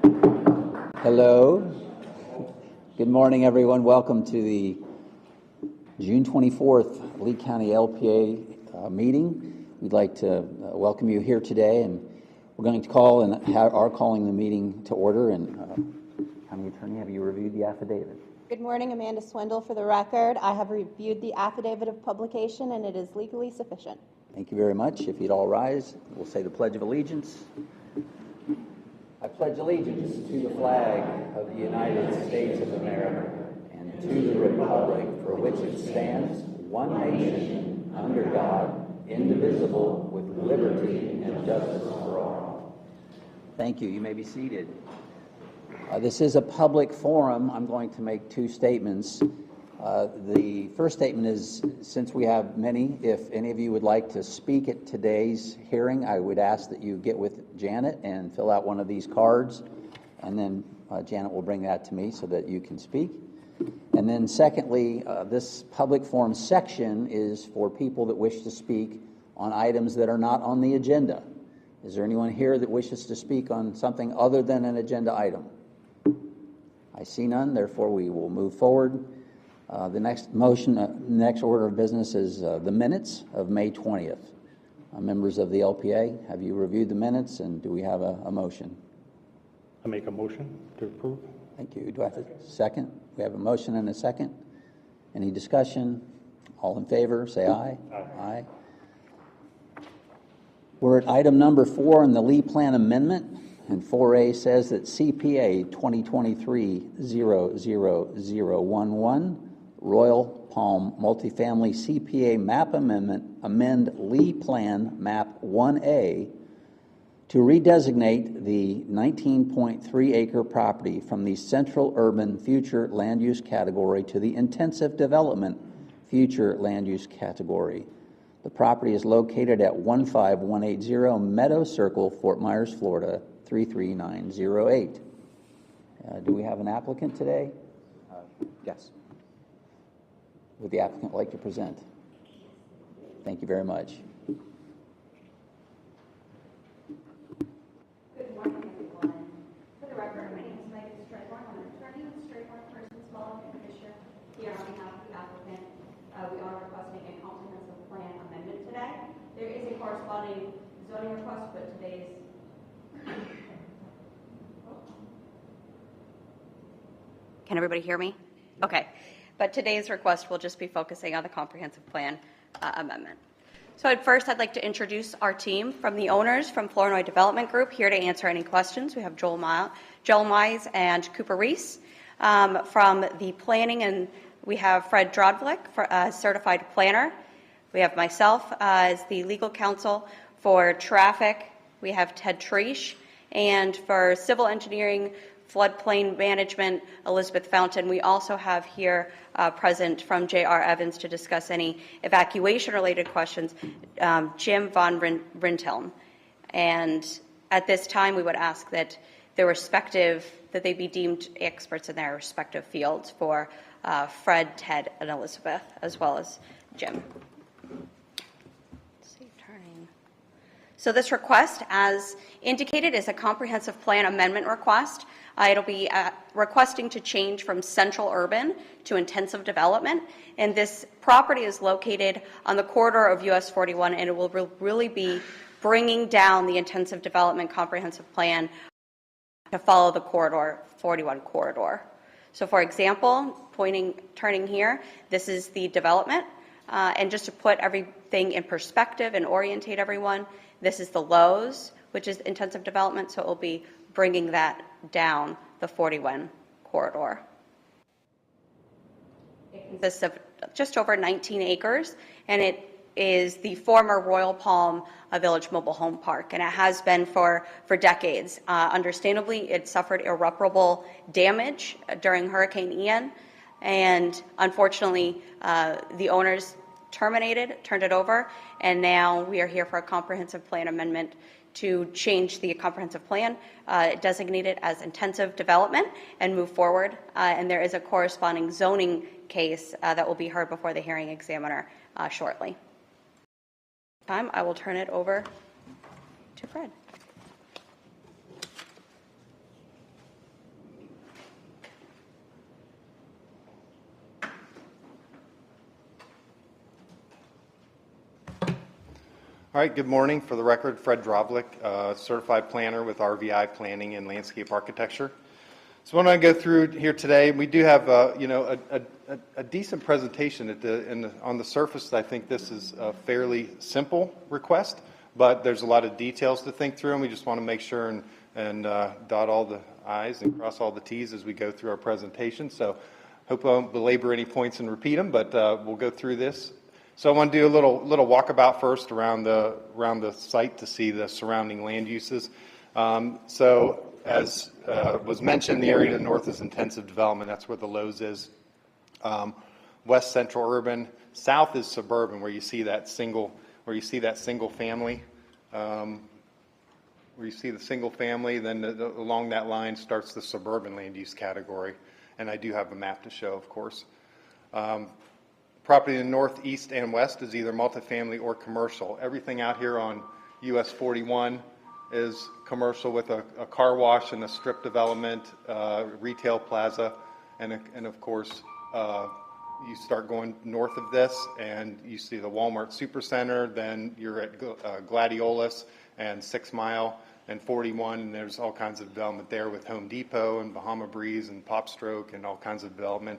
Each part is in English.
Hello. Good morning, everyone. Welcome to the June 24th Lee County LPA meeting. We'd like to welcome you here today, and we're going to call and are calling the meeting to order. And County Attorney, have you reviewed the affidavit? Good morning, Amanda Swindle. For the record, I have reviewed the affidavit of publication, and it is legally sufficient. Thank you very much. If you'd all rise, we'll say the Pledge of Allegiance. I pledge allegiance to the flag of the United States of America and to the republic for which it stands, one nation, under God, indivisible, with liberty and justice for all. Thank you. You may be seated. This is a public forum. I'm going to make two statements. The first statement is, since we have many, if any of you would like to speak at today's hearing, I would ask that you get with Janet and fill out one of these cards, and then Janet will bring that to me so that you can speak. And then secondly, this public forum section is for people that wish to speak on items that are not on the agenda. Is there anyone here that wishes to speak on something other than an agenda item? I see none, therefore we will move forward. The next next order of business is the minutes of May 20th. Members of the LPA, have you reviewed the minutes, and do we have a motion? I make a motion to approve. Thank you. Do I have a second? We have a motion and a second. Any discussion? All in favor, say aye. Aye. We're at item number 4 in the Lee Plan Amendment, and 4A says that CPA 2023-00011, Royal Palm Multifamily CPA Map Amendment, amend Lee Plan Map 1A to redesignate the 19.3 acre property from the Central Urban Future Land Use category to the Intensive Development Future Land Use category. The property is located at 15180 Meadow Circle, Fort Myers, Florida, 33908. Do we have an applicant today? Yes. Would the applicant like to present? Thank you very much. Good morning, everyone. For the record, my name is Megan Stradborn. I'm an attorney with Stradborn, Person, Small, and Fisher here on behalf of the applicant. We are requesting a comprehensive plan amendment today. There is a corresponding zoning request, but today's Can everybody hear me? Okay. But today's request will just be focusing on the comprehensive plan amendment. So I'd like to introduce our team from the owners from Flournoy Development Group here to answer any questions. We have Joel Mize and Cooper Reese from the planning, and we have Fred Drodvlik, certified planner. We have myself as the legal counsel for traffic. We have Ted Treesh, and for civil engineering, floodplain management, Elizabeth Fountain. We also have here present from J.R. Evans to discuss any evacuation-related questions, Jim Von Rintelm. And at this time, we would ask that that they be deemed experts in their respective fields for Fred, Ted, and Elizabeth, as well as Jim. So this request, as indicated, is a comprehensive plan amendment request. It'll be requesting to change from central urban to intensive development. And this property is located on the corridor of US 41, and it will really be bringing down the intensive development comprehensive plan to follow the corridor, 41 corridor. So for example, turning here, this is the development. And just to put everything in perspective and orientate everyone, this is the Lowe's, which is intensive development, so it will be bringing that down the 41 corridor. It consists of just over 19 acres, and it is the former Royal Palm Village Mobile Home Park, and it has been for decades. Understandably, it suffered irreparable damage during Hurricane Ian, and unfortunately, the owners turned it over, and now we are here for a comprehensive plan amendment to change the comprehensive plan, designate it as intensive development, and move forward. And there is a corresponding zoning case that will be heard before the hearing examiner shortly. I will turn it over to Fred. All right, good morning. For the record, Fred Drovlik, certified planner with RVI Planning and Landscape Architecture. So when I go through here today, we do have a decent presentation on the surface. I think this is a fairly simple request, but there's a lot of details to think through, and we just want to make sure and dot all the I's and cross all the T's as we go through our presentation. So hope I won't belabor any points and repeat them, but we'll go through this. So I want to do a little walkabout first around the site to see the surrounding land uses. So as was mentioned, the area to the north is intensive development. That's where the Lowe's is. West central urban. South is suburban, where you see that single family. Where you see the single family, then along that line starts the suburban land use category. And I do have a map to show, of course. Property in the north, east, and west is either multifamily or commercial. Everything out here on US 41 is commercial with a car wash and a strip development, retail plaza, and of course, you start going north of this and you see the Walmart Supercenter, then you're at Gladiolus and 6 Mile and 41, and there's all kinds of development there with Home Depot and Bahama Breeze and Popstroke and all kinds of development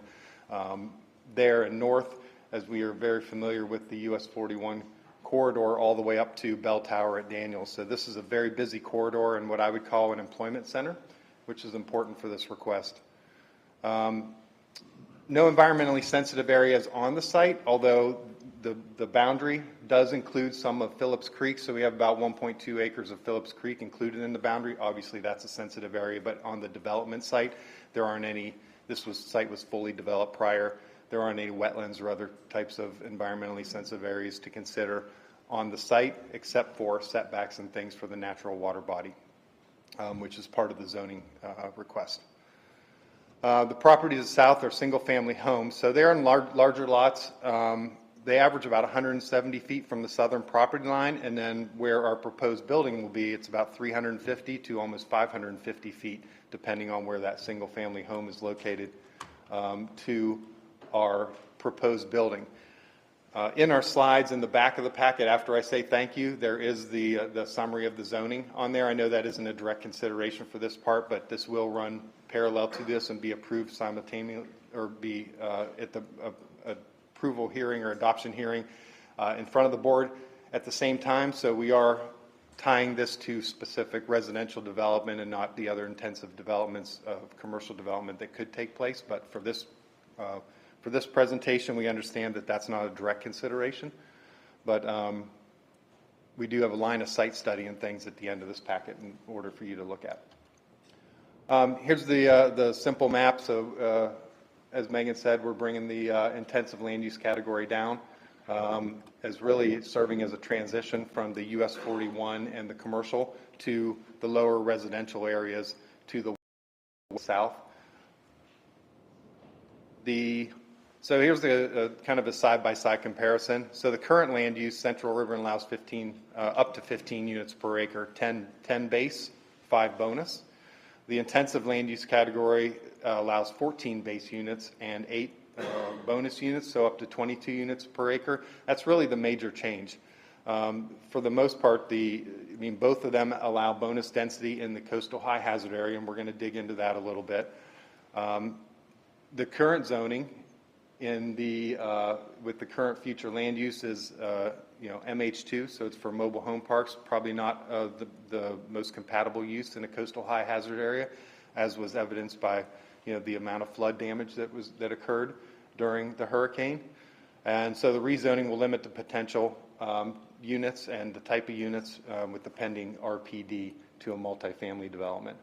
there and north, as we are very familiar with the US 41 corridor all the way up to Bell Tower at Daniels. So this is a very busy corridor and what I would call an employment center, which is important for this request. No environmentally sensitive areas on the site, although the boundary does include some of Phillips Creek, so we have about 1.2 acres of Phillips Creek included in the boundary. Obviously, that's a sensitive area, but on the development site, there aren't any. Site was fully developed prior. There aren't any wetlands or other types of environmentally sensitive areas to consider on the site, except for setbacks and things for the natural water body, which is part of the zoning request. The properties to the south are single-family homes, so they're in larger lots. They average about 170 feet from the southern property line, and then where our proposed building will be, it's about 350 to almost 550 feet, depending on where that single-family home is located, to our proposed building. In our slides in the back of the packet, after I say thank you, there is the summary of the zoning on there. I know that isn't a direct consideration for this part, but this will run parallel to this and be approved simultaneously, or be at the approval hearing or adoption hearing in front of the board at the same time. So we are tying this to specific residential development and not the other intensive developments of commercial development that could take place. But for this presentation, we understand that that's not a direct consideration, but we do have a line of sight study and things at the end of this packet in order for you to look at. Here's the simple map. So as Megan said, we're bringing the intensive land use category down as really serving as a transition from the US 41 and the commercial to the lower residential areas to the south. So here's the kind of a side-by-side comparison. So the current land use, Central Urban allows up to 15 units per acre, 10 base, 5 bonus. The intensive land use category allows 14 base units and 8 bonus units, so up to 22 units per acre. That's really the major change. For the most part, both of them allow bonus density in the coastal high hazard area, and we're going to dig into that a little bit. The current zoning with the current future land use is MH2, so it's for mobile home parks, probably not the most compatible use in a coastal high hazard area, as was evidenced by the amount of flood damage that occurred during the hurricane. And so the rezoning will limit the potential units and the type of units with the pending RPD to a multifamily development.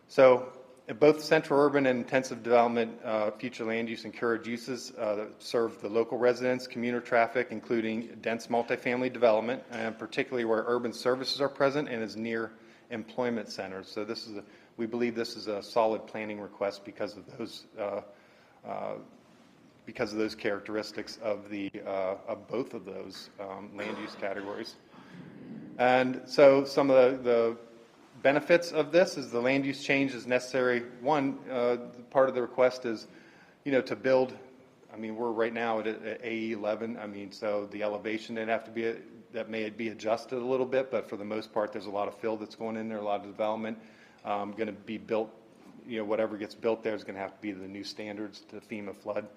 So both central urban and intensive development future land use encourage uses that serve the local residents, commuter traffic, including dense multifamily development, and particularly where urban services are present and is near employment centers. So we believe this is a solid planning request because of those characteristics of both of those land use categories. And so some of the benefits of this is the land use change is necessary. One, part of the request is, to build I mean, we're right now at AE11. I mean, so the elevation that may be adjusted a little bit, but for the most part, there's a lot of fill that's going in there, a lot of development going to be built. Whatever gets built there is going to have to be the new standards, the FEMA flood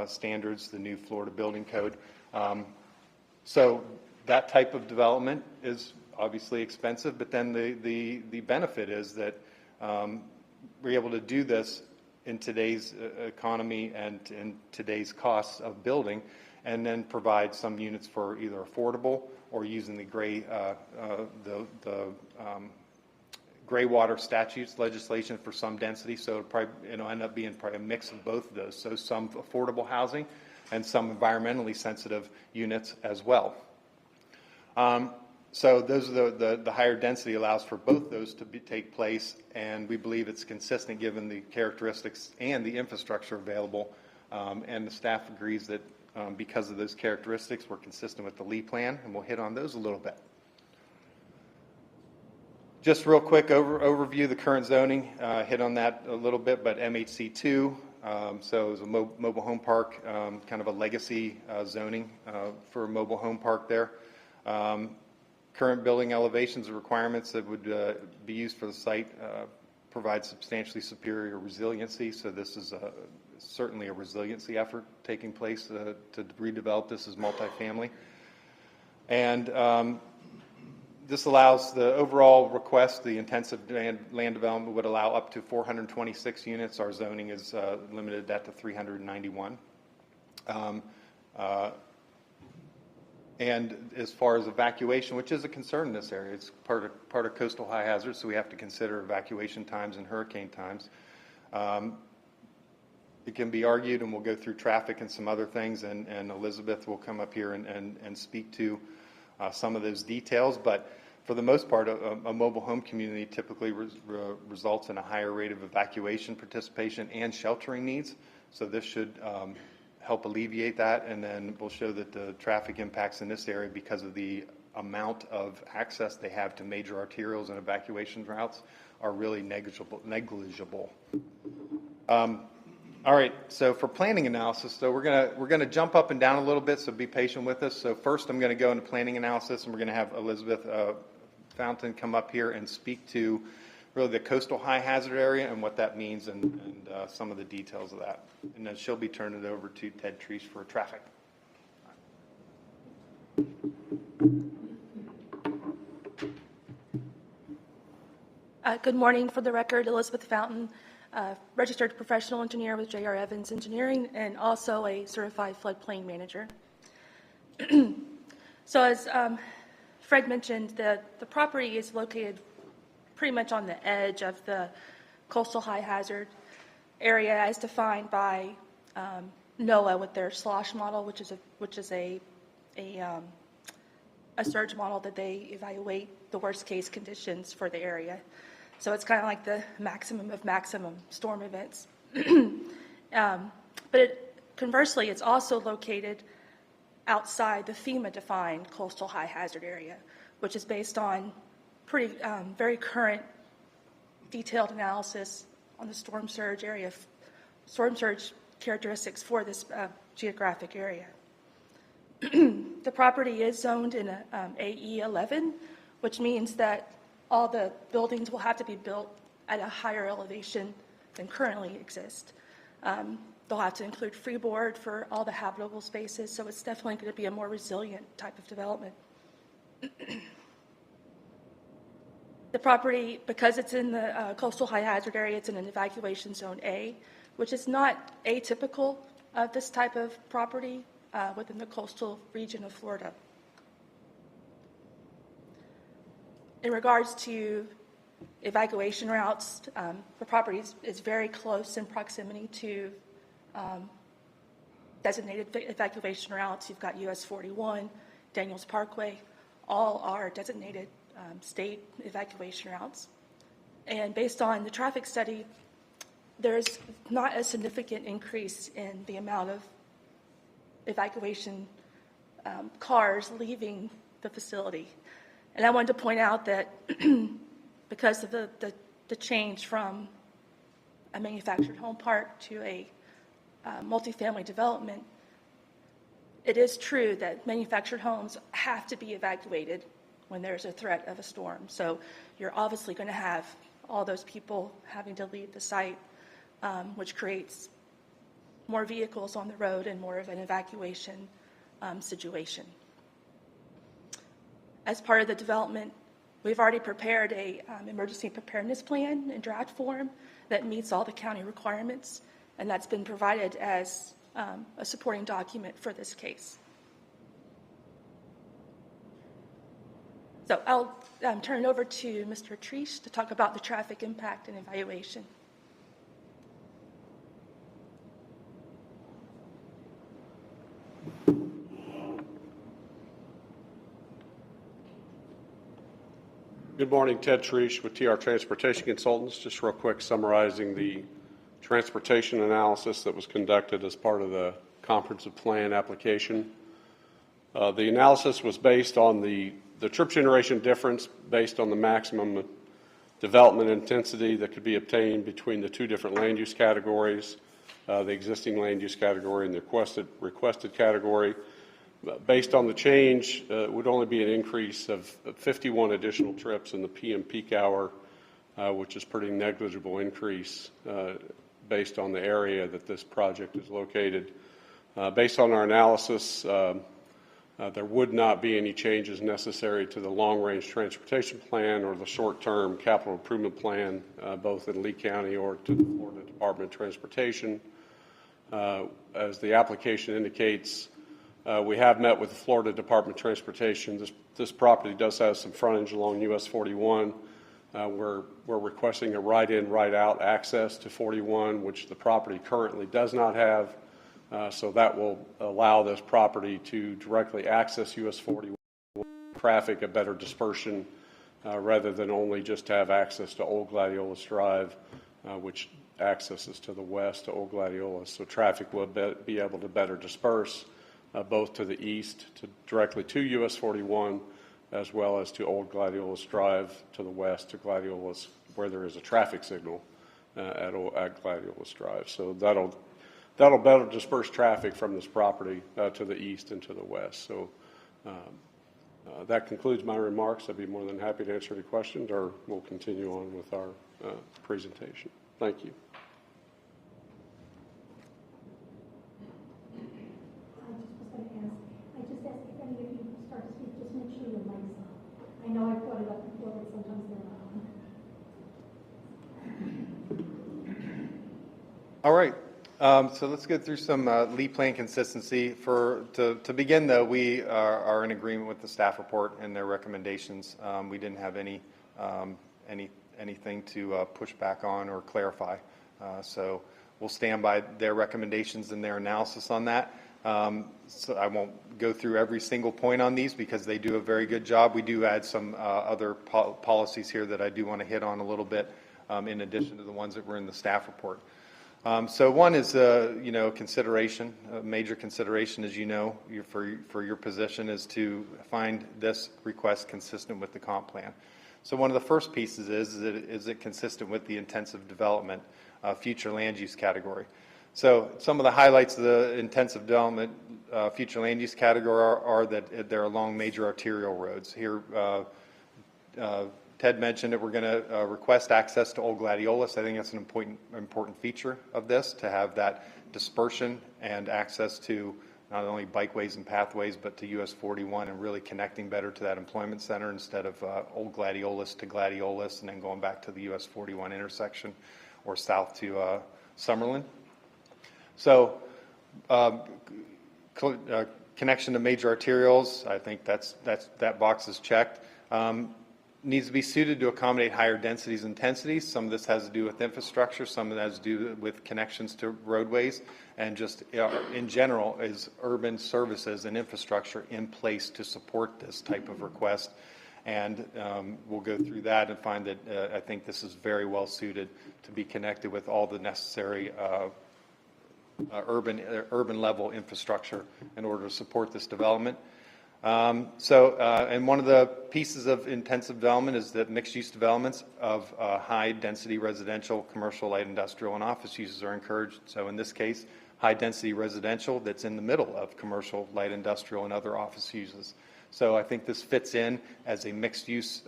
standards, the new Florida building code. So that type of development is obviously expensive, but then the benefit is that we're able to do this in today's economy and in today's costs of building, and then provide some units for either affordable or using the gray water statutes legislation for some density. So it'll probably end up being probably a mix of both of those. So some affordable housing and some environmentally sensitive units as well. So those are the higher density allows for both those to take place, and we believe it's consistent given the characteristics and the infrastructure available. And the staff agrees that because of those characteristics, we're consistent with the Lee plan, and we'll hit on those a little bit. Just real quick overview of the current zoning, hit on that a little bit, but MHC2, so it was a mobile home park, kind of a legacy zoning for a mobile home park there. Current building elevations and requirements that would be used for the site provide substantially superior resiliency. So this is certainly a resiliency effort taking place to redevelop this as multifamily. And this allows the overall request, the intensive land development would allow up to 426 units. Our zoning is limited that to 391. And as far as evacuation, which is a concern in this area, it's part of coastal high hazard, so we have to consider evacuation times and hurricane times. It can be argued, and we'll go through traffic and some other things, and Elizabeth will come up here and speak to some of those details. But for the most part, a mobile home community typically results in a higher rate of evacuation participation and sheltering needs. So this should help alleviate that, and then we'll show that the traffic impacts in this area, because of the amount of access they have to major arterials and evacuation routes, are really negligible. All right, so for planning analysis, so we're gonna jump up and down a little bit, so be patient with us. So first I'm gonna go into planning analysis, and we're gonna have Elizabeth Fountain come up here and speak to really the coastal high hazard area and what that means, and some of the details of that. And then she'll be turning it over to Ted Treese for traffic. Good morning. For the record, Elizabeth Fountain, registered professional engineer with J.R. Evans Engineering, and also a certified floodplain manager. So as Fred mentioned, the property is located pretty much on the edge of the coastal high hazard area as defined by NOAA with their SLOSH model, which is a surge model that they evaluate the worst case conditions for the area. So it's kind of like the maximum of maximum storm events. But conversely, it's also located outside the FEMA-defined coastal high hazard area, which is based on pretty very current detailed analysis on the storm surge characteristics for this geographic area. The property is zoned in AE11, which means that all the buildings will have to be built at a higher elevation than currently exist. They'll have to include freeboard for all the habitable spaces, so it's definitely going to be a more resilient type of development. The property, because it's in the coastal high hazard area, it's in an evacuation zone A, which is not atypical of this type of property within the coastal region of Florida. In regards to evacuation routes, the property is very close in proximity to designated evacuation routes. You've got US 41, Daniels Parkway, all are designated state evacuation routes. And based on the traffic study, there's not a significant increase in the amount of evacuation cars leaving the facility. And I wanted to point out that because of the change from a manufactured home park to a multifamily development, it is true that manufactured homes have to be evacuated when there's a threat of a storm. So you're obviously going to have all those people having to leave the site, which creates more vehicles on the road and more of an evacuation situation. As part of the development, we've already prepared a emergency preparedness plan in draft form that meets all the county requirements, and that's been provided as a supporting document for this case. So I'll turn it over to Mr. Treesh to talk about the traffic impact and evaluation. Good morning, Ted Treesh with TR Transportation Consultants. Just real quick summarizing the transportation analysis that was conducted as part of the comprehensive plan application. The analysis was based on the trip generation difference based on the maximum development intensity that could be obtained between the two different land use categories, the existing land use category and the requested category. Based on the change, it would only be an increase of 51 additional trips in the PM peak hour, which is pretty negligible increase based on the area that this project is located. Based on our analysis, there would not be any changes necessary to the long-range transportation plan or the short-term capital improvement plan, both in Lee County or to the Florida Department of Transportation. As the application indicates, we have met with the Florida Department of Transportation. This property does have some frontage along US 41. We're requesting a right-in, right-out access to 41, which the property currently does not have. So that will allow this property to directly access US 41 traffic, a better dispersion, rather than only just have access to Old Gladiolus Drive, which accesses to the west to Old Gladiolus. So traffic will be able to better disperse both to the east, directly to US 41, as well as to Old Gladiolus Drive to the west to Gladiolus, where there is a traffic signal at Gladiolus Drive. So that'll better disperse traffic from this property to the east and to the west. So that concludes my remarks. I'd be more than happy to answer any questions, or we'll continue on with our presentation. Thank you. I just ask if any of you start to speak, just make sure your mic's on. I know I've brought it up before, but sometimes they're not on. All right. So let's get through some Lee plan consistency. To begin, though, we are in agreement with the staff report and their recommendations. We didn't have anything to push back on or clarify. So we'll stand by their recommendations and their analysis on that. So I won't go through every single point on these because they do a very good job. We do add some other policies here that I do want to hit on a little bit in addition to the ones that were in the staff report. So one is, consideration, a major consideration, as you know, for your position is to find this request consistent with the comp plan. So one of the first pieces is it consistent with the intensive development future land use category. So some of the highlights of the intensive development future land use category are that they're along major arterial roads. Here, Ted mentioned that we're going to request access to Old Gladiolus. I think that's an important feature of this, to have that dispersion and access to not only bikeways and pathways, but to US 41 and really connecting better to that employment center instead of Old Gladiolus to Gladiolus and then going back to the US 41 intersection or south to Summerlin. So connection to major arterials, I think that box is checked. Needs to be suited to accommodate higher densities and intensities. Some of this has to do with infrastructure, some of that has to do with connections to roadways, and just in general is urban services and infrastructure in place to support this type of request. And we'll go through that and find that I think this is very well suited to be connected with all the necessary urban level infrastructure in order to support this development. And one of the pieces of intensive development is that mixed use developments of high density residential, commercial, light industrial, and office uses are encouraged. So in this case, high-density residential that's in the middle of commercial, light industrial, and other office uses. So I think this fits in as a mixed use,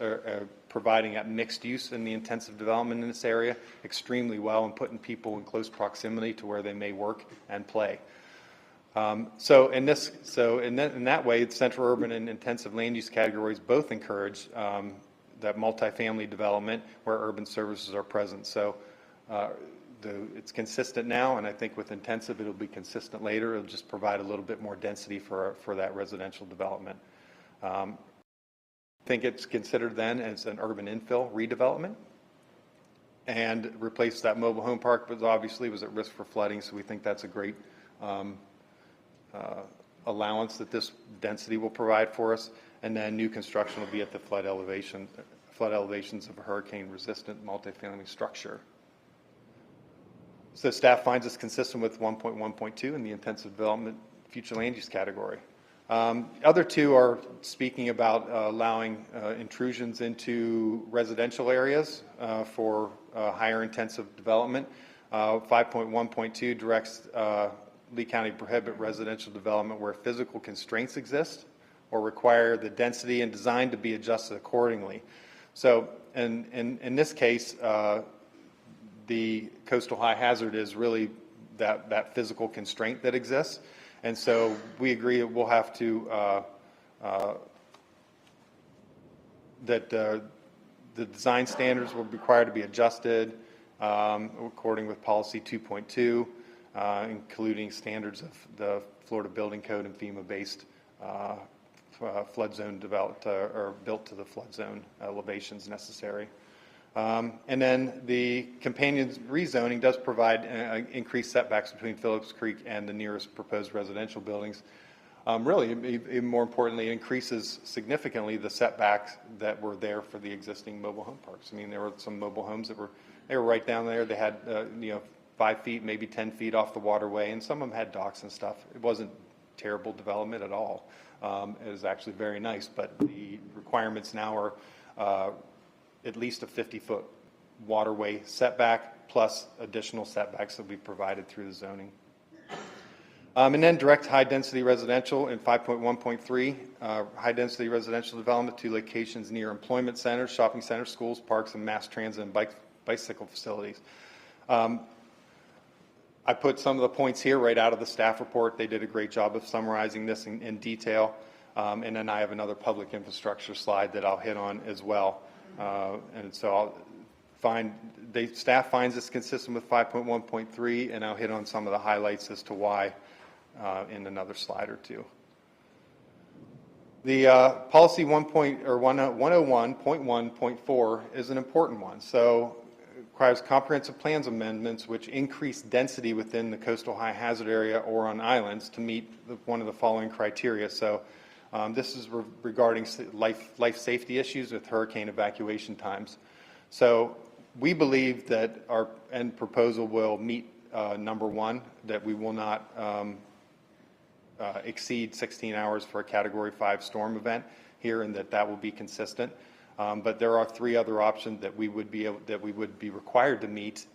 providing a mixed use in the intensive development in this area extremely well, and putting people in close proximity to where they may work and play. So in that way, central urban and intensive land use categories both encourage that multifamily development where urban services are present. So it's consistent now, and I think with intensive it'll be consistent later. It'll just provide a little bit more density for that residential development. I think it's considered then as an urban infill redevelopment, and replace that mobile home park, but obviously was at risk for flooding, so we think that's a great allowance that this density will provide for us. And then new construction will be at the flood elevations of a hurricane-resistant multifamily structure. So staff finds this consistent with 1.1.2 in the intensive development future land use category. Other two are speaking about allowing intrusions into residential areas for higher intensive development. 5.1.2 directs Lee County prohibit residential development where physical constraints exist or require the density and design to be adjusted accordingly. So in this case, the coastal high hazard is really that physical constraint that exists. And so we agree that we'll have to, that the design standards will be required to be adjusted according with policy 2.2, including standards of the Florida Building Code and FEMA-based flood zone developed or built to the flood zone elevations necessary. And then the companion rezoning does provide increased setbacks between Phillips Creek and the nearest proposed residential buildings. Really, even more importantly, it increases significantly the setbacks that were there for the existing mobile home parks. I mean, there were some mobile homes that were right down there. They had 5 feet, maybe 10 feet off the waterway, and some of them had docks and stuff. It wasn't terrible development at all. It was actually very nice, but the requirements now are at least a 50-foot waterway setback plus additional setbacks that will be provided through the zoning. And then direct high-density residential in 5.1.3, high-density residential development to locations near employment centers, shopping centers, schools, parks, and mass transit and bicycle facilities. I put some of the points here right out of the staff report. They did a great job of summarizing this in detail. And then I have another public infrastructure slide that I'll hit on as well. And so staff finds this consistent with 5.1.3, and I'll hit on some of the highlights as to why in another slide or two. The policy 101.1.4 is an important one. So it requires comprehensive plans amendments which increase density within the coastal high hazard area or on islands to meet one of the following criteria. So this is regarding life safety issues with hurricane evacuation times. So we believe that our end proposal will meet number one, that we will not exceed 16 hours for a Category 5 storm event here, and that will be consistent. But there are 3 other options that we would be required to meet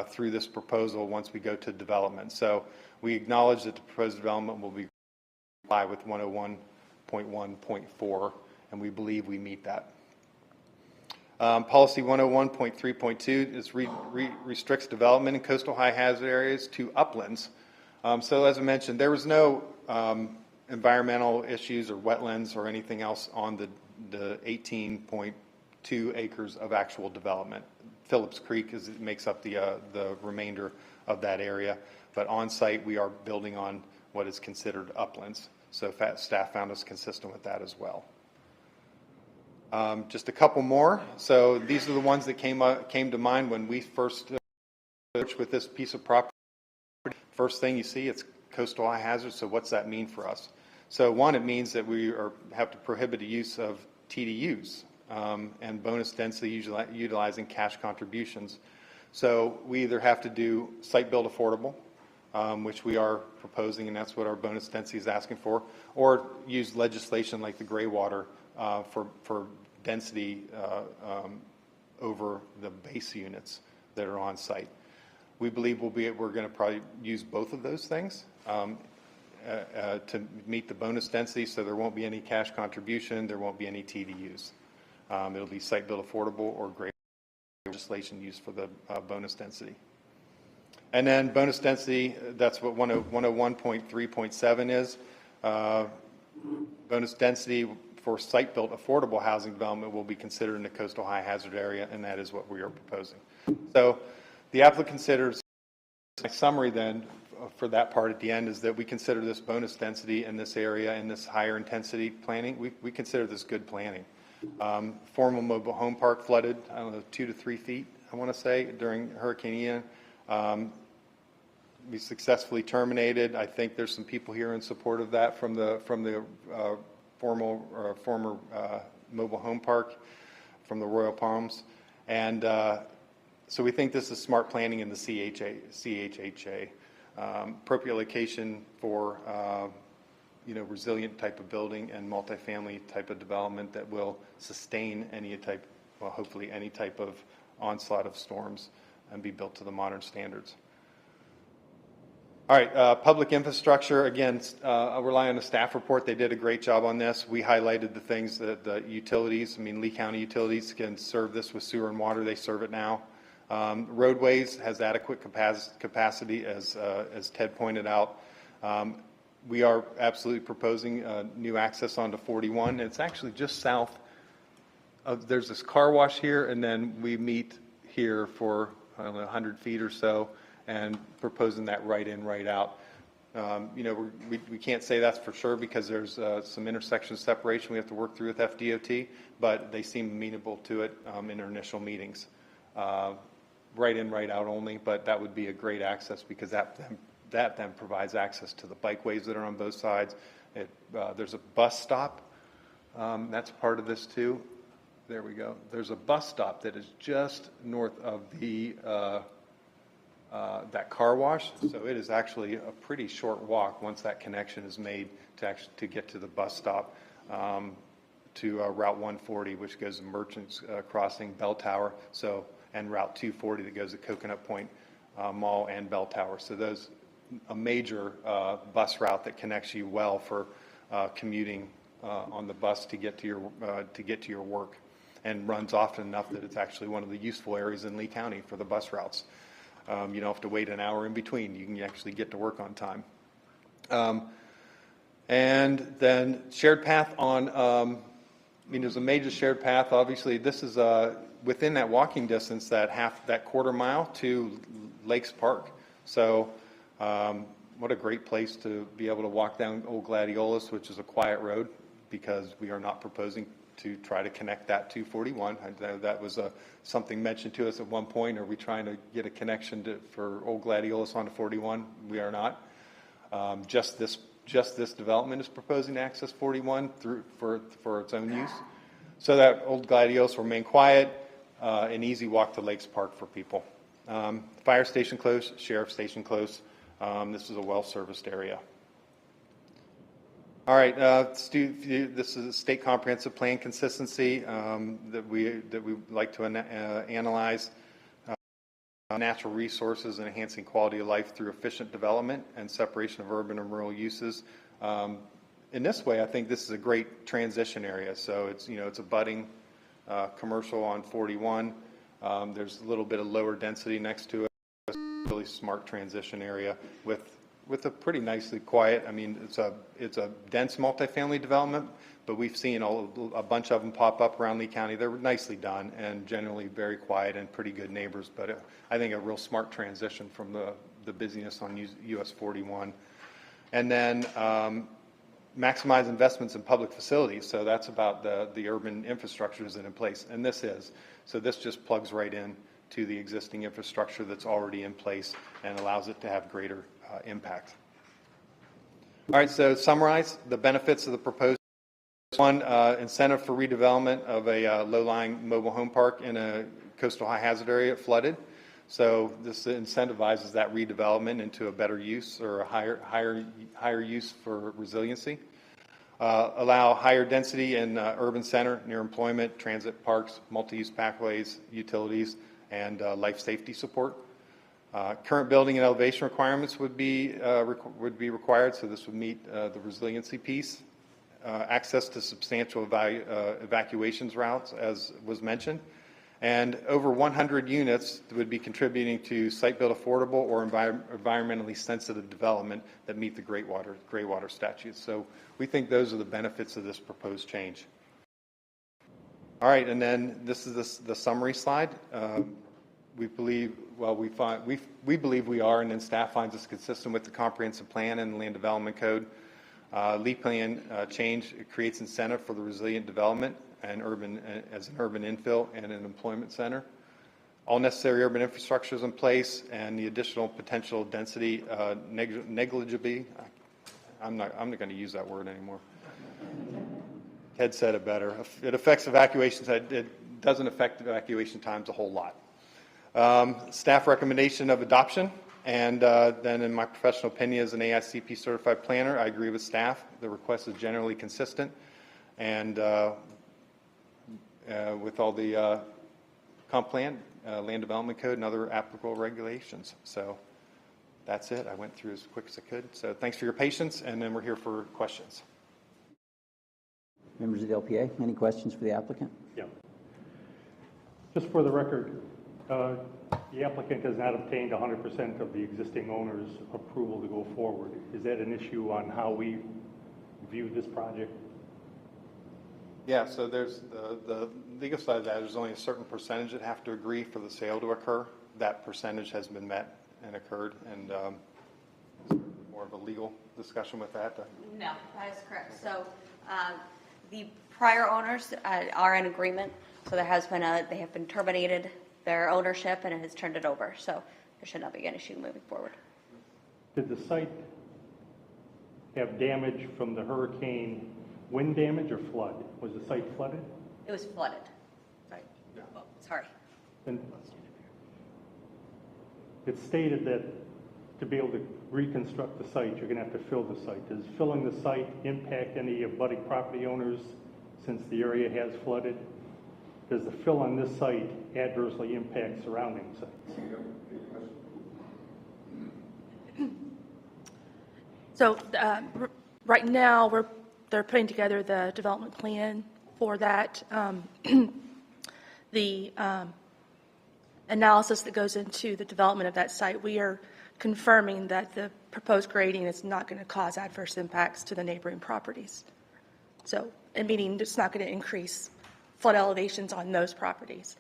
through this proposal once we go to development. So we acknowledge that the proposed development will be comply with 101.1.4, and we believe we meet that. Policy 101.3.2 restricts development in coastal high hazard areas to uplands. So as I mentioned, there was no environmental issues or wetlands or anything else on the 18.2 acres of actual development. Phillips Creek makes up the remainder of that area, but on site we are building on what is considered uplands. So staff found us consistent with that as well. Just a couple more. So these are the ones that came to mind when we first worked with this piece of property. First thing you see, it's coastal high hazard. So what's that mean for us? So one, it means that we have to prohibit the use of TDUs and bonus density utilizing cash contributions. So we either have to do site build affordable, which we are proposing, and that's what our bonus density is asking for, or use legislation like the Graywater for density over the base units that are on site. We believe we're going to probably use both of those things to meet the bonus density, so there won't be any cash contribution, there won't be any TDUs. It'll be site-built affordable or greater legislation used for the bonus density. And then bonus density, that's what 101.3.7 is. Bonus density for site-built affordable housing development will be considered in the coastal high hazard area, and that is what we are proposing. So the applicant considers, my summary then for that part at the end is that we consider this bonus density in this area and this higher intensity planning, we consider this good planning. Formal mobile home park flooded, I don't know, 2 to 3 feet, I want to say, during Hurricane Ian. We successfully terminated. I think there's some people here in support of that from the former mobile home park from the Royal Palms. And so we think this is smart planning in the CHHA. Appropriate location for resilient type of building and multifamily type of development that will sustain any type, well, hopefully any type of onslaught of storms and be built to the modern standards. All right, public infrastructure, again, I'll rely on the staff report. They did a great job on this. We highlighted the things that the utilities, Lee County Utilities can serve this with sewer and water. They serve it now. Roadways has adequate capacity, as Ted pointed out. We are absolutely proposing new access onto 41. It's actually just south of, there's this car wash here, and then we meet here for, I don't know, 100 feet or so, and proposing that right in, right out. We can't say that's for sure because there's some intersection separation we have to work through with FDOT, but they seem amenable to it in their initial meetings. Right in, right out only, but that would be a great access because that then provides access to the bikeways that are on both sides. There's a bus stop. That's part of this too. There we go. There's a bus stop that is just north of the that car wash, so it is actually a pretty short walk once that connection is made to get to the bus stop to Route 140, which goes to Merchants Crossing, Bell Tower, and Route 240 that goes to Coconut Point Mall and Bell Tower. So those a major bus route that connects you well for commuting on the bus to get to your work, and runs often enough that it's actually one of the useful areas in Lee County for the bus routes. You don't have to wait an hour in between. You can actually get to work on time. And then shared path on, there's a major shared path. Obviously, this is within that walking distance, that quarter mile to Lakes Park. So what a great place to be able to walk down Old Gladiolus, which is a quiet road, because we are not proposing to try to connect that to 41. That was something mentioned to us at one point. Are we trying to get a connection for Old Gladiolus onto 41? We are not. Just this development is proposing to access 41 for its own use. So that Old Gladiolus will remain quiet, an easy walk to Lakes Park for people. Fire station close, sheriff station close. This is a well-serviced area. All right, this is a state comprehensive plan consistency that we like to analyze. Natural resources and enhancing quality of life through efficient development and separation of urban and rural uses. In this way, I think this is a great transition area. So it's a budding commercial on 41. There's a little bit of lower density next to it. It's a really smart transition area with a pretty nicely quiet. It's a dense multifamily development, but we've seen a bunch of them pop up around Lee County. They're nicely done and generally very quiet and pretty good neighbors, but I think a real smart transition from the busyness on US 41. And then maximize investments in public facilities. So that's about the urban infrastructure is in place, and this is. So this just plugs right in to the existing infrastructure that's already in place and allows it to have greater impact. All right, so summarize the benefits of the proposed. One, incentive for redevelopment of a low-lying mobile home park in a coastal high hazard area flooded. So this incentivizes that redevelopment into a better use or a higher use for resiliency. Allow higher density in urban center, near employment, transit, parks, multi-use pathways, utilities, and life safety support. Current building and elevation requirements would be required, so this would meet the resiliency piece. Access to substantial evacuations routes, as was mentioned, and over 100 units would be contributing to site-built affordable or environmentally sensitive development that meet the gray water statutes. So we think those are the benefits of this proposed change. All right, and then this is the summary slide. We believe, well, we believe we are, and then staff finds us consistent with the comprehensive plan and the land development code. LEAP plan change creates incentive for the resilient development and as an urban infill and an employment center. All necessary urban infrastructure is in place, and the additional potential density negligibly. I'm not going to use that word anymore. Ted said it better. It affects evacuations. It doesn't affect evacuation times a whole lot. Staff recommendation of adoption. And then in my professional opinion as an AICP certified planner, I agree with staff. The request is generally consistent and with all the comp plan, land development code, and other applicable regulations. So that's it. I went through as quick as I could. So thanks for your patience, and then we're here for questions. Members of the LPA, any questions for the applicant? Yeah. Just for the record, the applicant has not obtained 100% of the existing owner's approval to go forward. Is that an issue on how we view this project? Yeah, so there's the legal side of that. There's only a certain percentage that have to agree for the sale to occur. That percentage has been met and occurred, and more of a legal discussion with that. No, that is correct. So the prior owners are in agreement. So there has been they have been terminated their ownership, and it has turned it over. So there should not be an issue moving forward. Did the site have damage from the hurricane, wind damage or flood? Was the site flooded? It was flooded. Sorry. Oh, sorry. And it's stated that to be able to reconstruct the site, you're going to have to fill the site. Does filling the site impact any abutting property owners since the area has flooded? Does the fill on this site adversely impact surrounding sites? So right now, they're putting together the development plan for that. The analysis that goes into the development of that site, we are confirming that the proposed grading is not going to cause adverse impacts to the neighboring properties. So, meaning it's not going to increase flood elevations on those properties.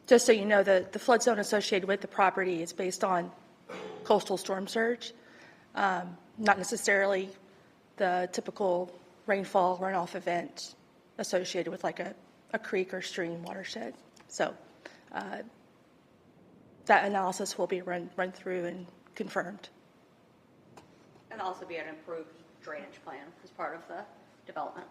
Just so you know, the flood zone associated with the property is based on coastal storm surge, not necessarily the typical rainfall runoff event associated with like a creek or stream watershed. So that analysis will be run through and confirmed. And also be an improved drainage plan as part of the development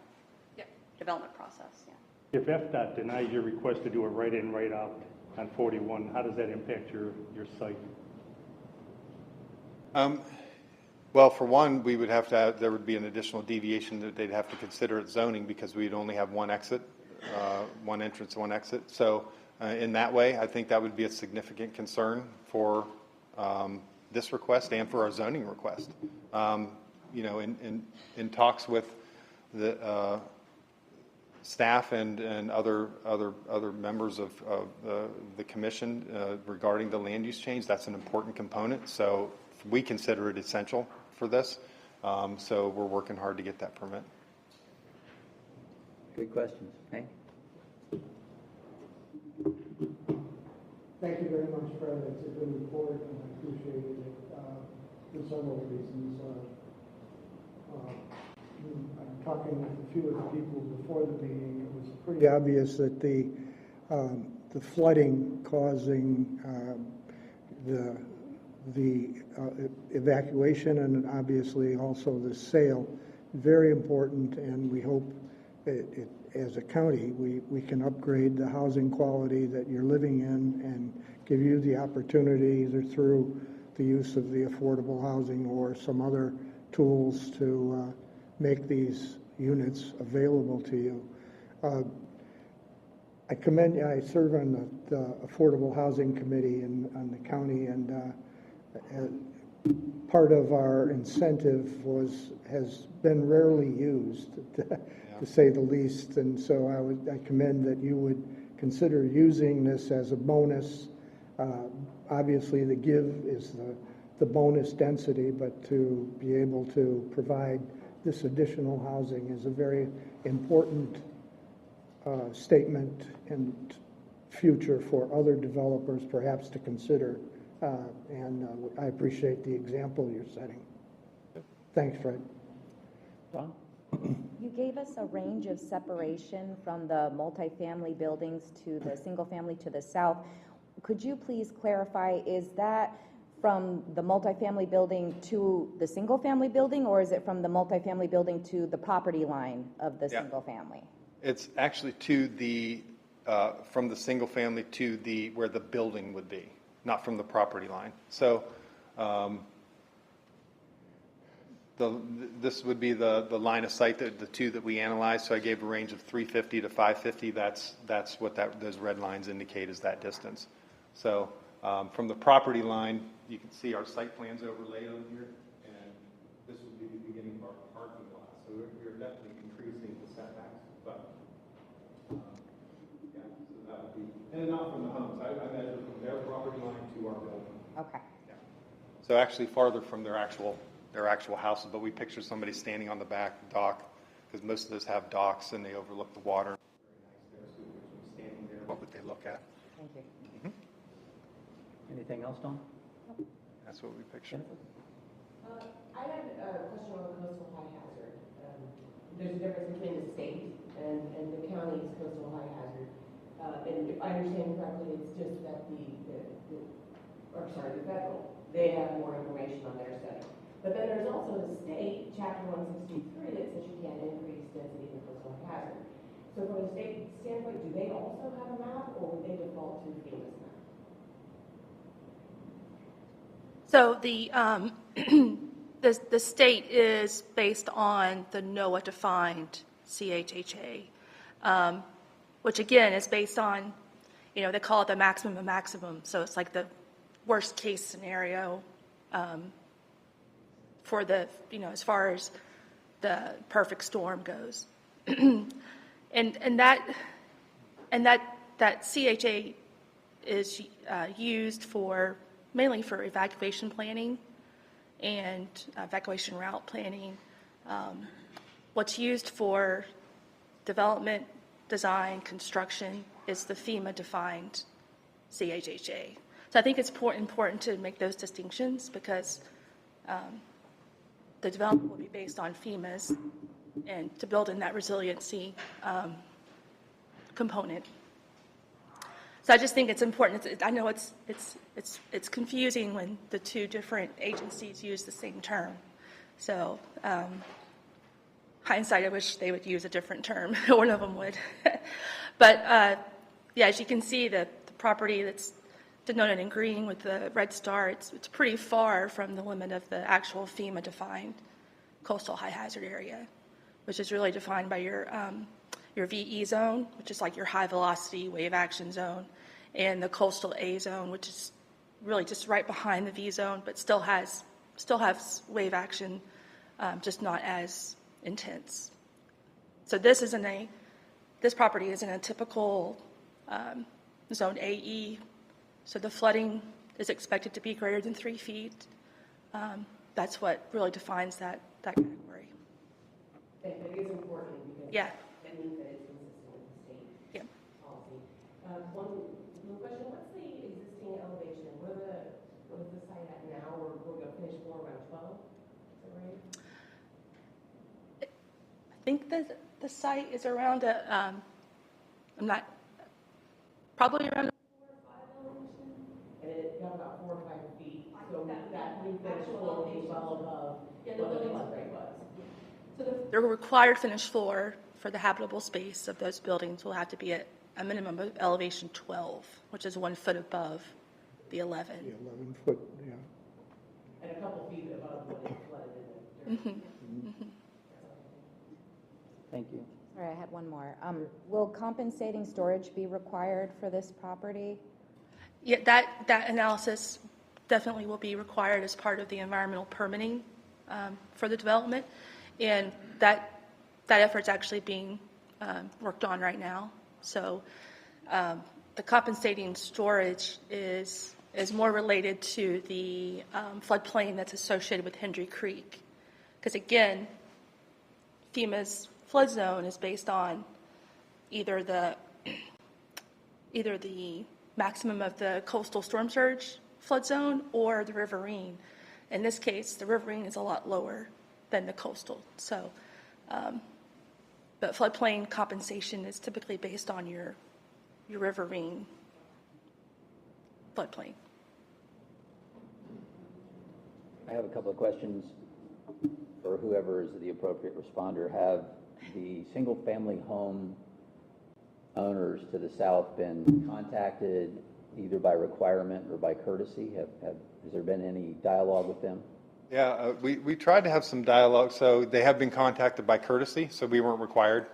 process. Yeah. If FDOT denies your request to do a right-in, right-out on 41, how does that impact your site? Well, for one, we would have to have, there would be an additional deviation that they'd have to consider at zoning because we'd only have one exit, one entrance, one exit. So in that way, I think that would be a significant concern for this request and for our zoning request. You know, in talks with the staff and other members of the commission regarding the land use change, that's an important component. So we consider it essential for this. So we're working hard to get that permit. Good questions. Hey? Thank you very much, Fred. It's a good report, and I appreciate it for several reasons. I'm talking with a few of the people before the meeting. It was pretty obvious that the flooding causing the evacuation and obviously also the sale, very important, and we hope as a county we can upgrade the housing quality that you're living in and give you the opportunity either through the use of the affordable housing or some other tools to make these units available to you. I serve on the Affordable Housing Committee on the county, and part of our incentive has been rarely used, to say the least. And so I commend that you would consider using this as a bonus. Obviously, the give is the bonus density, but to be able to provide this additional housing is a very important statement and future for other developers perhaps to consider. And I appreciate the example you're setting. Thanks, Fred. Don? You gave us a range of separation from the multifamily buildings to the single family to the south. Could you please clarify, is that from the multifamily building to the single family building, or is it from the multifamily building to the property line of the single family? It's actually to the, from the single family to the, where the building would be, not from the property line. So this would be the line of sight, the two that we analyzed. So I gave a range of 350 to 550. That's what those red lines indicate, is that distance. So from the property line, you can see our site plans overlaid on here, and this would be the beginning of our parking lot. So we're definitely increasing the setbacks, but yeah, so that would be, and not from the homes. I measured from their property line to our building. Okay. Yeah. So actually farther from their actual houses, but we pictured somebody standing on the back dock, because most of those have docks and they overlook the water. Very nice there, so we picture them standing there. What would they look at? Thank you. Anything else, Don? That's what we pictured. I had a question on coastal high hazard. There's a difference between the state and the county's coastal high hazard. And if I understand correctly, it's just that the federal, they have more information on their study. But then there's also the state, chapter 163, that says you can't increase density in coastal high hazard. So from a state standpoint, do they also have a map, or would they default to FEMA's map? So the state is based on the NOAA-defined CHHA, which again is based on, they call it the maximum of maximum. So it's like the worst case scenario for the, as far as the perfect storm goes. and that CHA is used mainly for evacuation planning and evacuation route planning. What's used for development, design, construction is the FEMA-defined CHHA. So I think it's important to make those distinctions, because the development will be based on FEMA's, and to build in that resiliency component. So I just think it's important. I know it's confusing when the two different agencies use the same term. So hindsight, I wish they would use a different term. One of them would. But yeah, as you can see, the property that's denoted in green with the red star, it's pretty far from the limit of the actual FEMA-defined coastal high hazard area, which is really defined by your VE zone, which is like your high velocity wave action zone, and the coastal A zone, which is really just right behind the V zone, but still has wave action, just not as intense. So this property is in a typical zone AE. So the flooding is expected to be greater than 3 feet. That's what really defines that category. It is important because Yeah. that means that it's consistent with the state Yeah. policy. One question: what's the existing elevation? What is the site at now? We're going to finish floor around 12. Is that right? I think the site is around probably around. And it got about 4 or 5 feet. So that finished floor will be well above what the flood rate was. So the required finished floor for the habitable space of those buildings will have to be at a minimum of elevation 12, which is 1 foot above the 11. The 11-foot, yeah. And a couple feet above what it flooded in the Thank you. Sorry, I had one more. Will compensating storage be required for this property? Yeah, that analysis definitely will be required as part of the environmental permitting for the development. And that effort's actually being worked on right now. So the compensating storage is more related to the floodplain that's associated with Hendry Creek. Because again, FEMA's flood zone is based on either the maximum of the coastal storm surge flood zone or the riverine. In this case, the riverine is a lot lower than the coastal. So, but floodplain compensation is typically based on your riverine floodplain. I have a couple of questions for whoever is the appropriate responder. Have the single-family home owners to the south been contacted either by requirement or by courtesy? Has there been any dialogue with them? Yeah, we tried to have some dialogue. So they have been contacted by courtesy, so we weren't required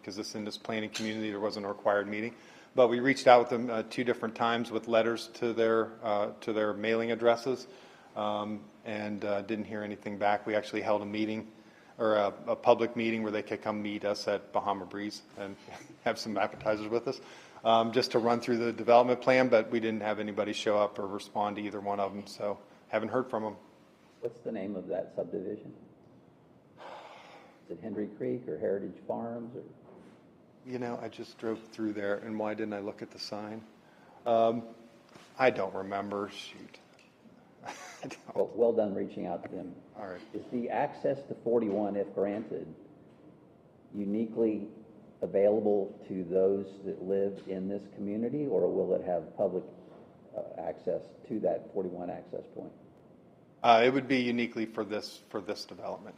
because in this planning community there wasn't a required meeting. But we reached out with them 2 different times with letters to their mailing addresses and didn't hear anything back. We actually held a meeting or a public meeting where they could come meet us at Bahama Breeze and have some appetizers with us just to run through the development plan, but we didn't have anybody show up or respond to either one of them, so haven't heard from them. What's the name of that subdivision? Is it Hendry Creek or Heritage Farms? Or? You know, I just drove through there, and why didn't I look at the sign? I don't remember. Shoot. Well done reaching out to them. All right. Is the access to 41, if granted, uniquely available to those that live in this community, or will it have public access to that 41 access point? It would be uniquely for this development.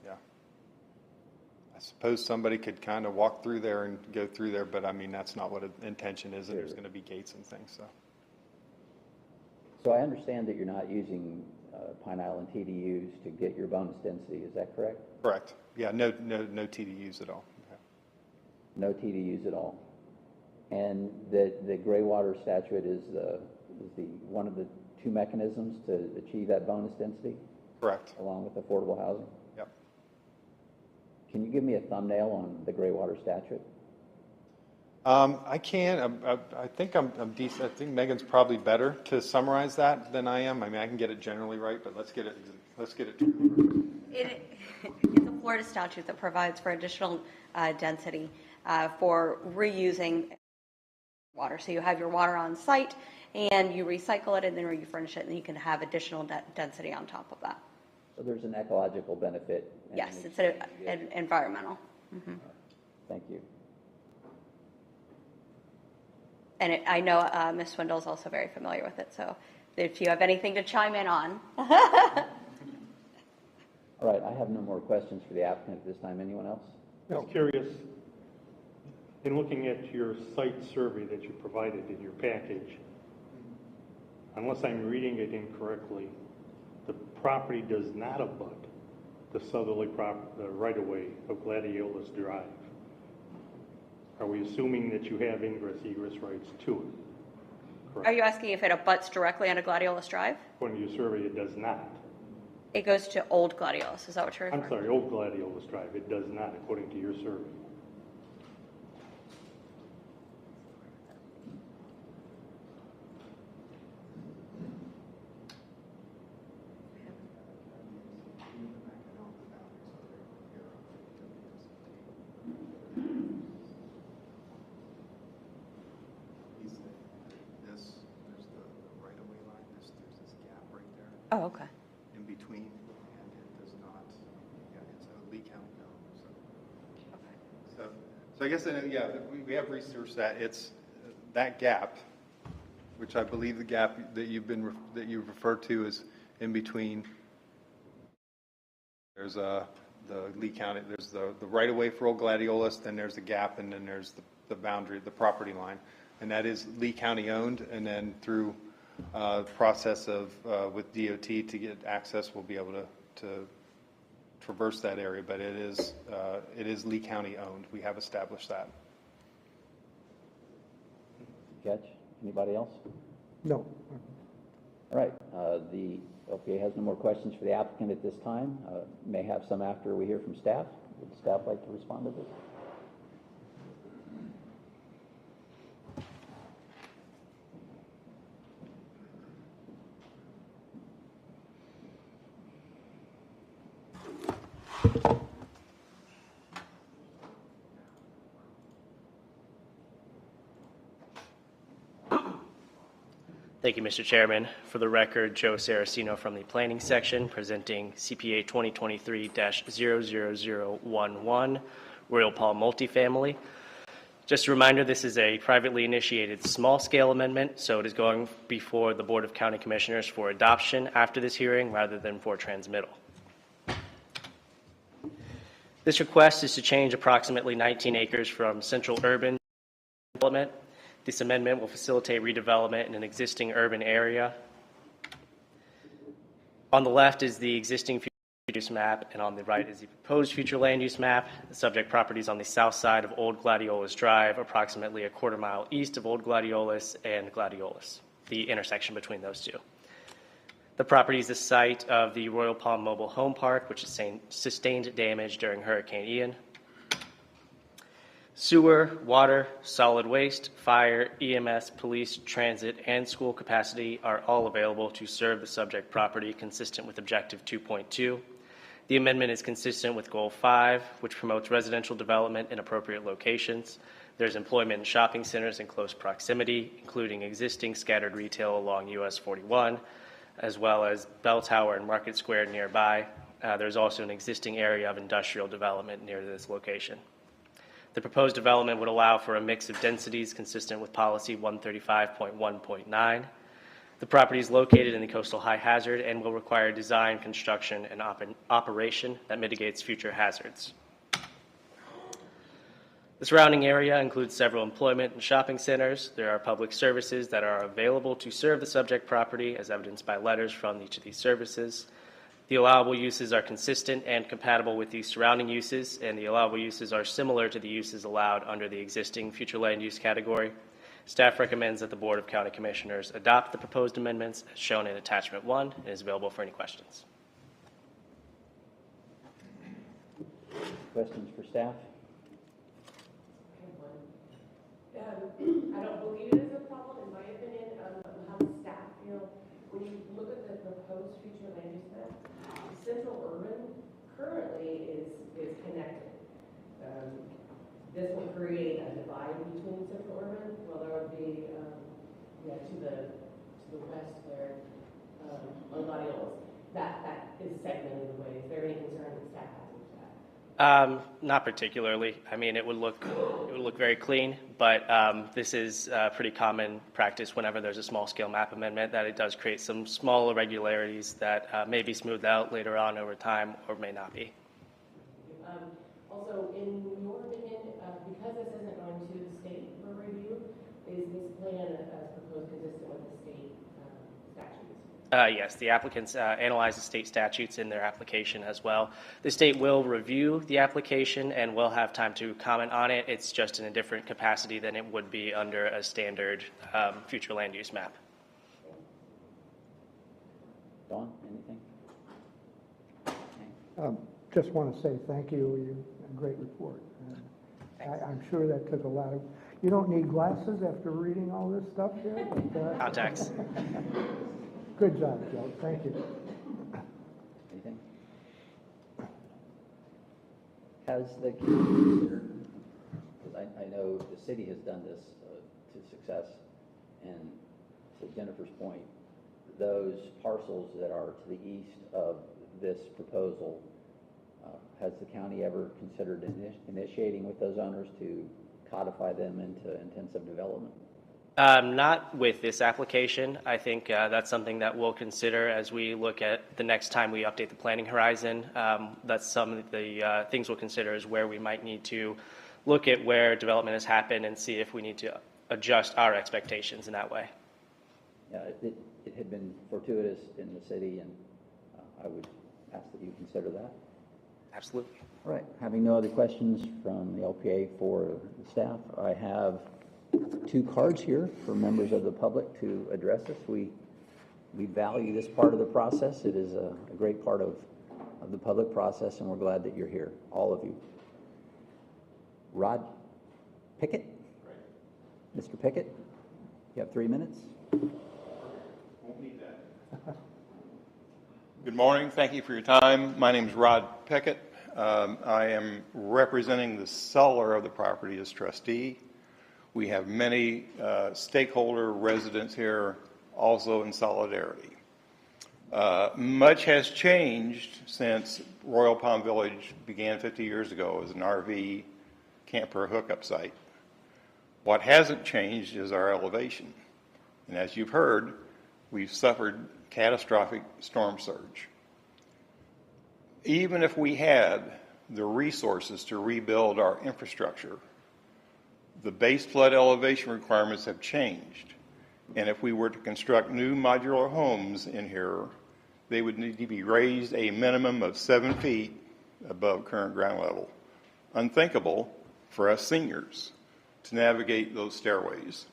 Yeah. I suppose somebody could kind of walk through there and go through there, but I mean that's not what the intention is. And there's going to be gates and things. So I understand that you're not using Pine Island TDUs to get your bonus density. Is that correct? Correct. Yeah. No TDUs at all. Okay. No TDUs at all. And the Graywater statute is one of the 2 mechanisms to achieve that bonus density? Correct. Along with affordable housing? Yep. Can you give me a thumbnail on the Graywater statute? I can. I think I'm decent. I think Megan's probably better to summarize that than I am. I mean, I can get it generally right, but let's get it. It's a Florida statute that provides for additional density for reusing water. So you have your water on site and you recycle it and then you furnish it and you can have additional density on top of that. So there's an ecological benefit. Yes, it's an environmental. Mm-hmm. Thank you. And I know Ms. Swindle is also very familiar with it, so if you have anything to chime in on. All right, I have no more questions for the applicant at this time. Anyone else? No. Just curious, in looking at your site survey that you provided in your package, unless I'm reading it incorrectly, the property does not abut the southerly right-of-way of Gladiolus Drive. Are we assuming that you have ingress-egress rights to it? Correct. Are you asking if it abuts directly onto Gladiolus Drive? According to your survey, it does not. It goes to Old Gladiolus, is that what you're referring to? I'm sorry, Old Gladiolus Drive. It does not, according to your survey. Oh, okay. In between, and it does not. Yeah, it's a Lee County zone. So I guess we have researched that. It's that gap, which I believe the gap that you've referred to is in between. There's the Lee County. There's the right of way for Old Gladiolus. Then there's the gap, and then there's the boundary, the property line, and that is Lee County owned. And then through process of with DOT to get access, we'll be able to traverse that area, but it is Lee County owned. We have established that. Catch? Anybody else? No. All right, the LPA has no more questions for the applicant at this time. May have some after we hear from staff. Would staff like to respond to this? Thank you, Mr. Chairman. For the record, Joe Saraceno from the Planning Section, presenting CPA 2023-00011, Royal Palm Multifamily. Just a reminder, this is a privately initiated small-scale amendment, so it is going before the Board of County Commissioners for adoption after this hearing rather than for transmittal. This request is to change approximately 19 acres from central urban development. This amendment will facilitate redevelopment in an existing urban area. On the left is the existing future use map, and on the right is the proposed future land use map. The subject property is on the south side of Old Gladiolus Drive, approximately a quarter-mile east of Old Gladiolus and Gladiolus, the intersection between those two. The property is the site of the Royal Palm Mobile Home Park, which sustained damage during Hurricane Ian. Sewer, water, solid waste, fire, EMS, police, transit, and school capacity are all available to serve the subject property consistent with Objective 2.2. The amendment is consistent with Goal 5, which promotes residential development in appropriate locations. There's employment and shopping centers in close proximity, including existing scattered retail along US 41, as well as Bell Tower and Market Square nearby. There's also an existing area of industrial development near this location. The proposed development would allow for a mix of densities consistent with Policy 135.1.9. The property is located in the coastal high hazard and will require design, construction, and operation that mitigates future hazards. The surrounding area includes several employment and shopping centers. There are public services that are available to serve the subject property, as evidenced by letters from each of these services. The allowable uses are consistent and compatible with the surrounding uses, and the allowable uses are similar to the uses allowed under the existing future land use category. Staff recommends that the Board of County Commissioners adopt the proposed amendments as shown in Attachment 1 and is available for any questions. Questions for staff? I don't believe it is a problem, in my opinion, how the staff feel. When you look at the proposed future land use map, central urban currently is connected. This will create a divide between central urban. Well, there would be, to the west there, on Gladiolus. That is segmented away. Is there any concern that staff has with that? Not particularly. I mean, it would look very clean, but this is pretty common practice whenever there's a small-scale map amendment, that it does create some small irregularities that may be smoothed out later on over time or may not be. Also, in your opinion, because this isn't going to the state for review, is this plan as proposed consistent with the state statutes? Yes, the applicants analyze the state statutes in their application as well. The state will review the application and will have time to comment on it. It's just in a different capacity than it would be under a standard future land use map. Dawn, anything? Just want to say thank you. A great report. I'm sure that took a lot of. You don't need glasses after reading all this stuff here. But, Contacts. Good job, Joe. Thank you. Anything? Has the considered, because I know the city has done this to success, and to Jennifer's point, those parcels that are to the east of this proposal, has the county ever considered initiating with those owners to codify them into intensive development? Not with this application. I think that's something that we'll consider as we look at the next time we update the planning horizon. That's some of the things we'll consider is where we might need to look at where development has happened and see if we need to adjust our expectations in that way. Yeah, it had been fortuitous in the city, and I would ask that you consider that. Absolutely. All right, having no other questions from the LPA for the staff, I have 2 cards here for members of the public to address us. We value this part of the process. It is a great part of the public process, and we're glad that you're here, all of you. Rod Pickett? Mr. Pickett, you have 3 minutes. Won't need that. Good morning. Thank you for your time. My name is Rod Pickett. I am representing the seller of the property as trustee. We have many stakeholder residents here also in solidarity. Much has changed since Royal Palm Village began 50 years ago as an RV camper hookup site. What hasn't changed is our elevation. And as you've heard, we've suffered catastrophic storm surge. Even if we had the resources to rebuild our infrastructure, the base flood elevation requirements have changed. And if we were to construct new modular homes in here, they would need to be raised a minimum of 7 feet above current ground level. Unthinkable for us seniors to navigate those stairways.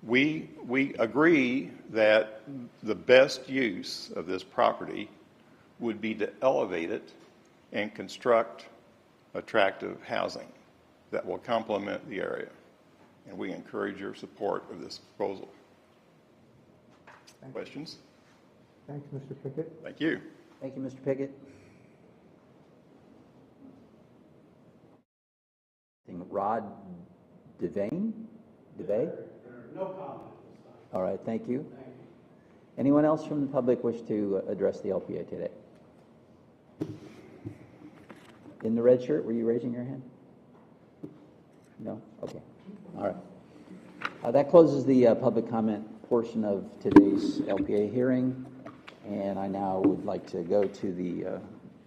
We agree that the best use of this property would be to elevate it and construct attractive housing that will complement the area. And we encourage your support of this proposal. Questions? Thanks, Mr. Pickett. Thank you. Thank you, Mr. Pickett. Rod Devane? No comment. All right, thank you. Anyone else from the public wish to address the LPA today? In the red shirt, were you raising your hand? No? Okay. All right. That closes the public comment portion of today's LPA hearing, and I now would like to go to the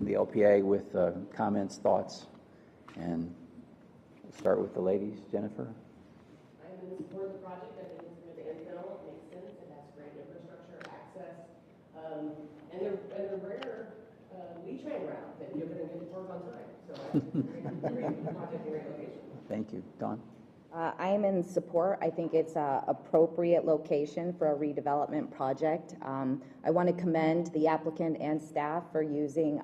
LPA with comments, thoughts, and we'll start with the ladies. Jennifer? I'm in support of the project. I think it's good infill. It makes sense. It has great infrastructure, access, and the rare train route that you're going to get to work on time. So I think it's a great project, great location. Thank you. Dawn? I am in support. I think it's an appropriate location for a redevelopment project. I want to commend the applicant and staff for using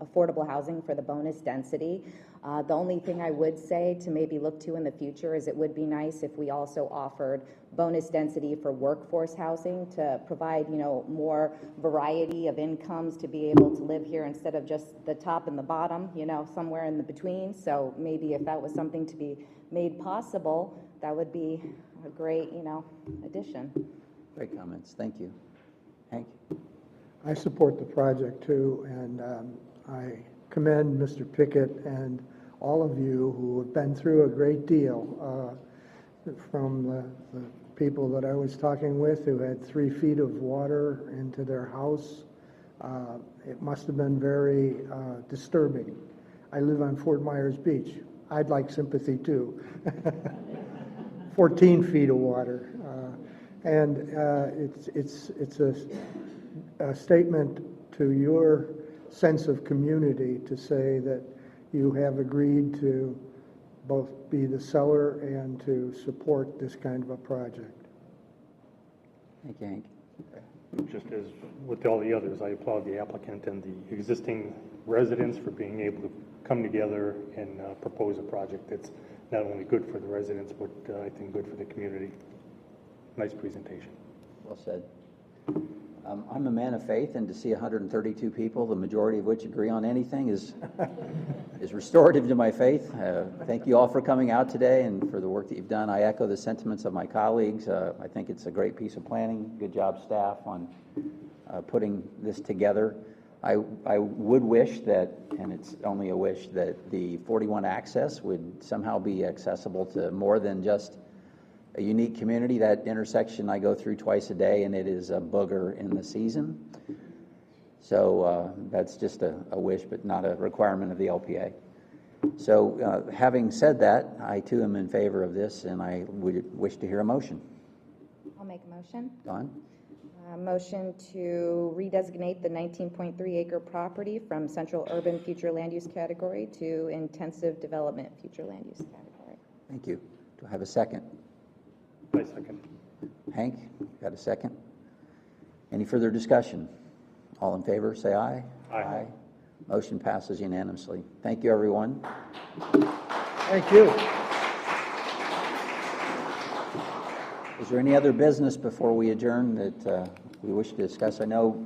affordable housing for the bonus density. The only thing I would say to maybe look to in the future is it would be nice if we also offered bonus density for workforce housing to provide, more variety of incomes to be able to live here instead of just the top and the bottom, somewhere in the between. So maybe if that was something to be made possible, that would be a great, addition. Great comments. Thank you. Hank? I support the project too, and I commend Mr. Pickett and all of you who have been through a great deal, from the people that I was talking with who had 3 feet of water into their house. It must have been very disturbing. I live on Fort Myers Beach. I'd like sympathy too. 14 feet of water. And it's a statement to your sense of community to say that you have agreed to both be the seller and to support this kind of a project. Thank you, Hank. Just as with all the others, I applaud the applicant and the existing residents for being able to come together and propose a project that's not only good for the residents, but I think good for the community. Nice presentation. Well said. I'm a man of faith, and to see 132 people, the majority of which agree on anything, is restorative to my faith. Thank you all for coming out today and for the work that you've done. I echo the sentiments of my colleagues. I think it's a great piece of planning. Good job, staff, on putting this together. I would wish that, and it's only a wish, that the 41 access would somehow be accessible to more than just a unique community. That intersection I go through twice a day, and it is a booger in the season. So that's just a wish, but not a requirement of the LPA. So having said that, I too am in favor of this, and I would wish to hear a motion. I'll make a motion. Dawn? Motion to redesignate the 19.3 acre property from central urban future land use category to intensive development future land use category. Thank you. Do I have a second? I second. Hank, got a second? Any further discussion? All in favor, say aye. Aye. Motion passes unanimously. Thank you, everyone. Thank you. Is there any other business before we adjourn that we wish to discuss? I know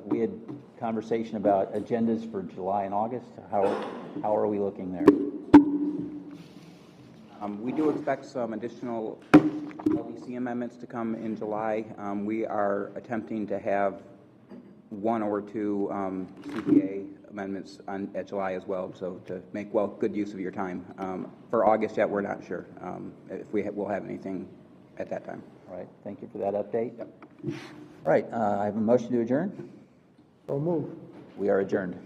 we had conversation about agendas for July and August. How are we looking there? We do expect some additional LDC amendments to come in July. We are attempting to have one or two CPA amendments at July as well, so to make good use of your time. For August yet, we're not sure if we'll have anything at that time. All right, thank you for that update. Yep. All right, I have a motion to adjourn. So move. We are adjourned.